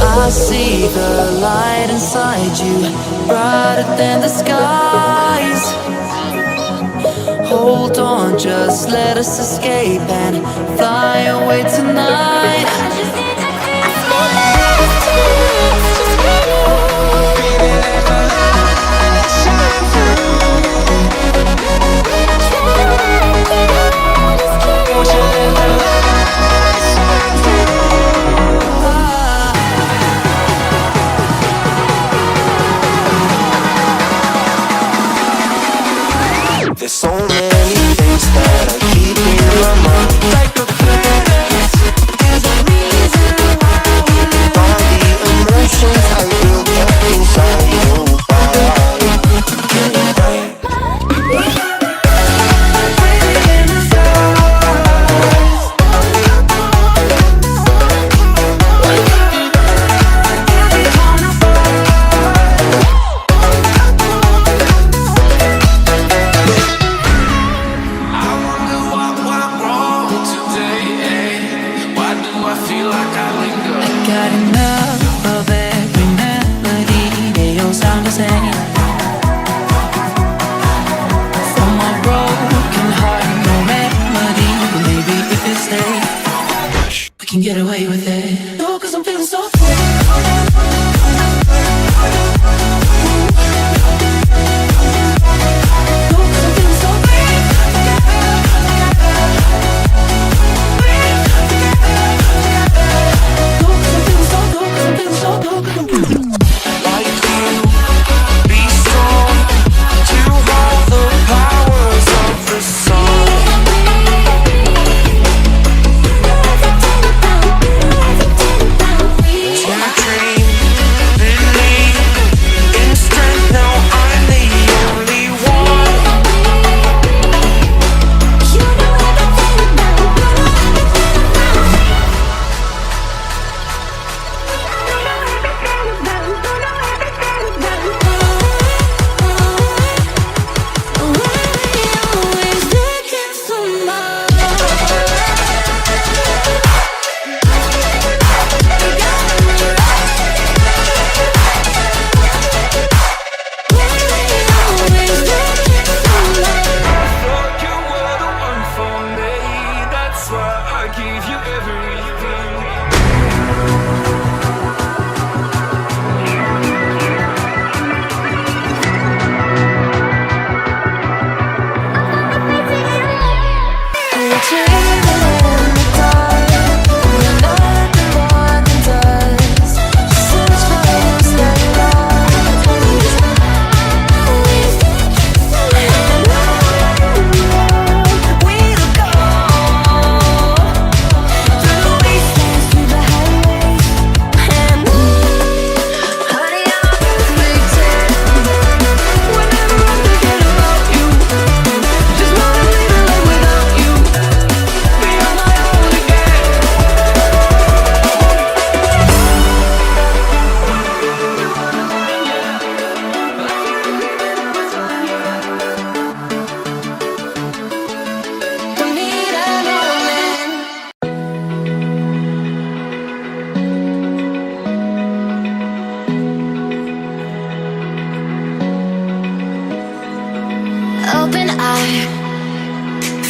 I see the light inside you, brighter than the skies. Hold on, just let us escape and fly away tonight. There's so many things that I keep in my mind, like a past. There's a reason why all the emotions I built up inside your body. Got enough of every melody, they all sound the same. From my broken heart, no remedy, but maybe if you stay, we can get away with it. No, 'cause I'm feeling so free.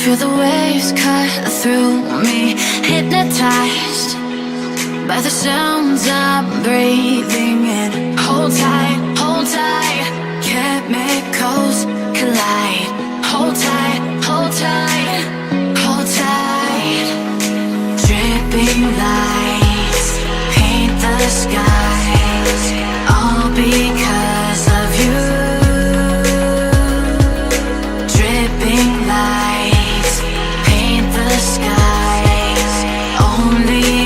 Feel the waves cut through me, hypnotized by the sounds I'm breathing in. Hold tight, chemicals collide. Hold tight, hold tight, hold tight. Dripping lights paint the skies, all because of you. Dripping lights paint the skies, only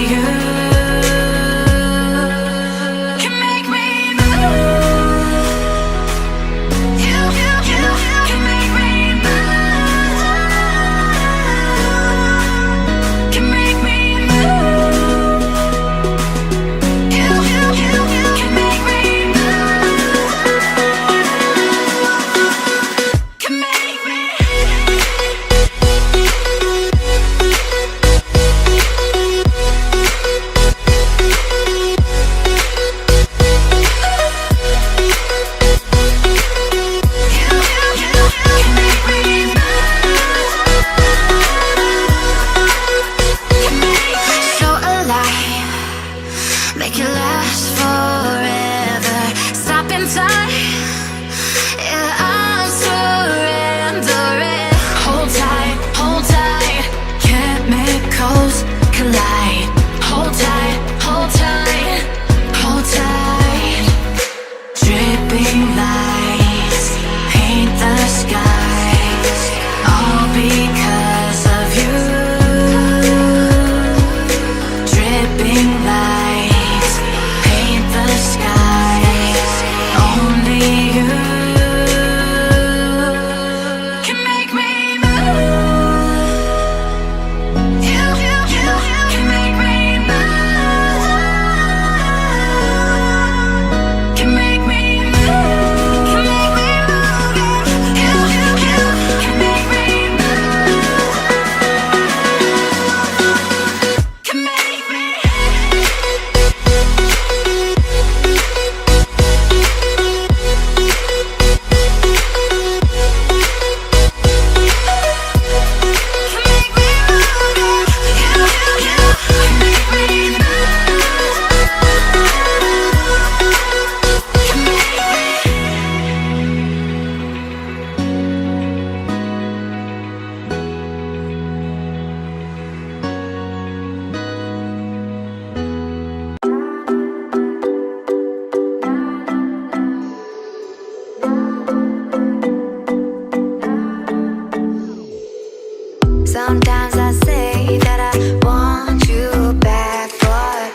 Sometimes I say that I want you back, but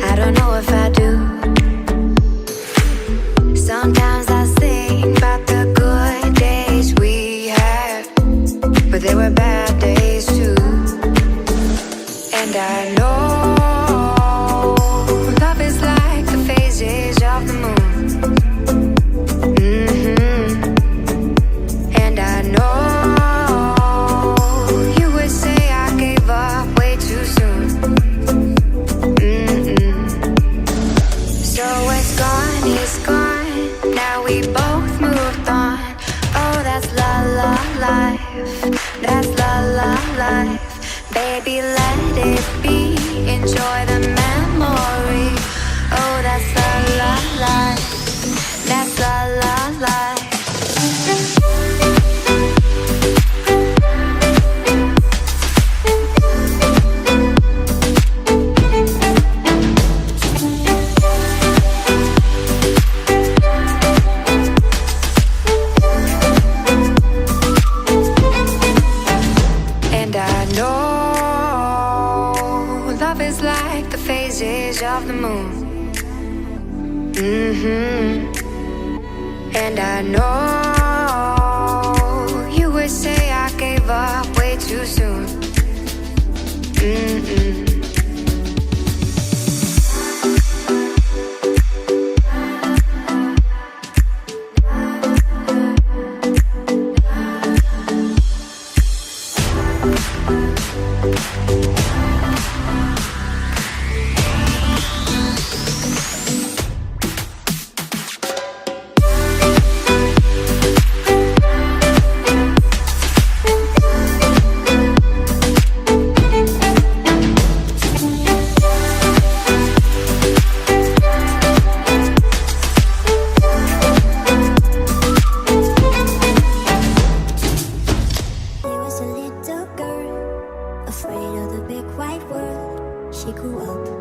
I don't know if I do. Sometimes I think about the good days we had, but they were bad days too. And I know love is like the phases of the moon. And I know you would say I gave up way too soon. So it's gone, now we both moved on. Oh, that's la la life, that's la la life. Baby, let it be, enjoy the memory. Oh, that's la la life, that's la la life. And I know love is like the phases of the moon. And I know you would say I gave up way too soon. There was a little girl, afraid of the big white world. She grew up